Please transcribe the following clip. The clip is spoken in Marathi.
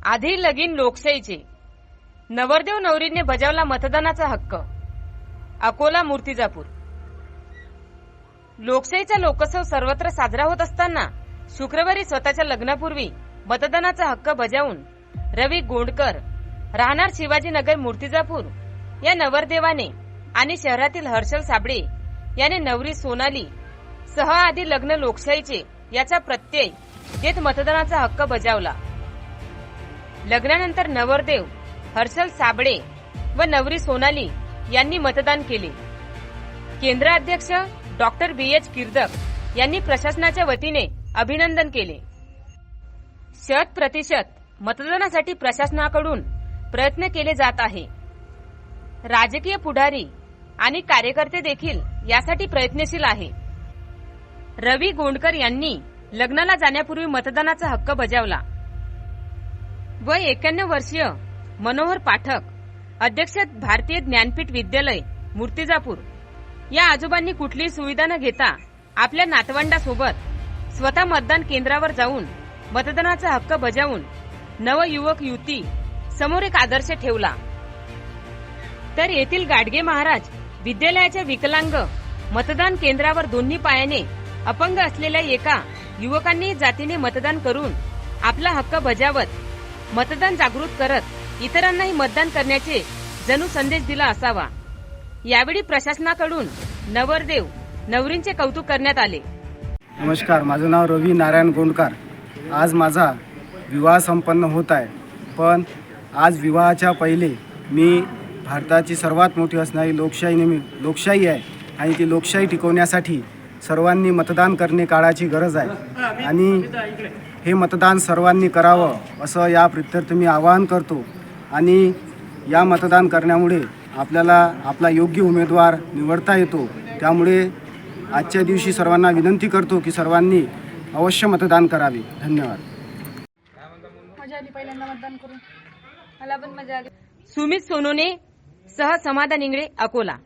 आधी लगीन लोकशाहीचे नवरदेव नवरीने बजावला मतदानाचा हक्क। अकोला मूर्तिजापूर। लोकशाहीचा लोकोत्सव सर्वत्र साजरा होत असताना शुक्रवारी स्वतःच्या लग्नापूर्वी मतदानाचा हक्क बजावून रवी गोंडकर राहणार शिवाजीनगर मूर्तिजापूर या नवरदेवाने आणि शहरातील हर्षल साबळे याने नवरी सोनाली सह आधी लग्न लोकशाहीचे याचा प्रत्यय देत मतदानाचा हक्क बजावला। लग्नानंतर नवरदेव हर्षल साबळे व नवरी सोनाली यांनी मतदान केले। केंद्र अध्यक्ष डॉक्टर BH किर्दक यांनी प्रशासनाच्या वतीने अभिनंदन केले। 100% मतदानासाठी प्रशासनाकडून प्रयत्न केले जात आहे। राजकीय पुढारी आणि कार्यकर्ते देखील यासाठी प्रयत्नशील आहे। रवी गोंडकर यांनी लग्नाला जाण्यापूर्वी मतदानाचा हक्क बजावला। वय 91 वर्षीय मनोहर पाठक अध्यक्ष भारतीय ज्ञानपीठ विद्यालय मूर्तिजापूर या आजोबांनी कुठलीही सुविधा न घेता आपल्या नातवंडासोबत स्वतः मतदान केंद्रावर जाऊन मतदानाचा हक्क बजावून नवयुवक युवती समोर एक आदर्श ठेवला। तर येथील गाडगे महाराज विद्यालयाच्या विकलांग मतदान केंद्रावर दोन्ही पायाने अपंग असलेल्या एका युवकांनी जातीने मतदान करून आपला हक्क बजावत मतदान जागृत करत इतरांनाही मतदान करण्याचे जणू संदेश दिला असावा। यावेळी प्रशासनाकडून नवरदेव नवरींचे कौतुक करण्यात आले। नमस्कार, माझं नाव रवी नारायण गोंडकर। आज माझा विवाह संपन्न होत आहे, पण आज विवाहाच्या पहिले मी भारताची सर्वात मोठी असणारी लोकशाही आहे आणि ती लोकशाही टिकवण्यासाठी सर्वांनी मतदान करणे काळाची गरज आहे आणि हे मतदान सर्वांनी करावं असं या प्रीत्यर्थ मी आवाहन करतो। आणि या मतदान करण्यामुळे आपल्याला आपला योग्य उमेदवार निवडता येतो। त्यामुळे आजच्या दिवशी सर्वांना विनंती करतो की सर्वांनी अवश्य मतदान करावे। धन्यवाद। मजा आली पहिल्यांदा मतदान करून, मला पण मजा आली। सुमित सोनोने सह समाधान इंगळे अकोला।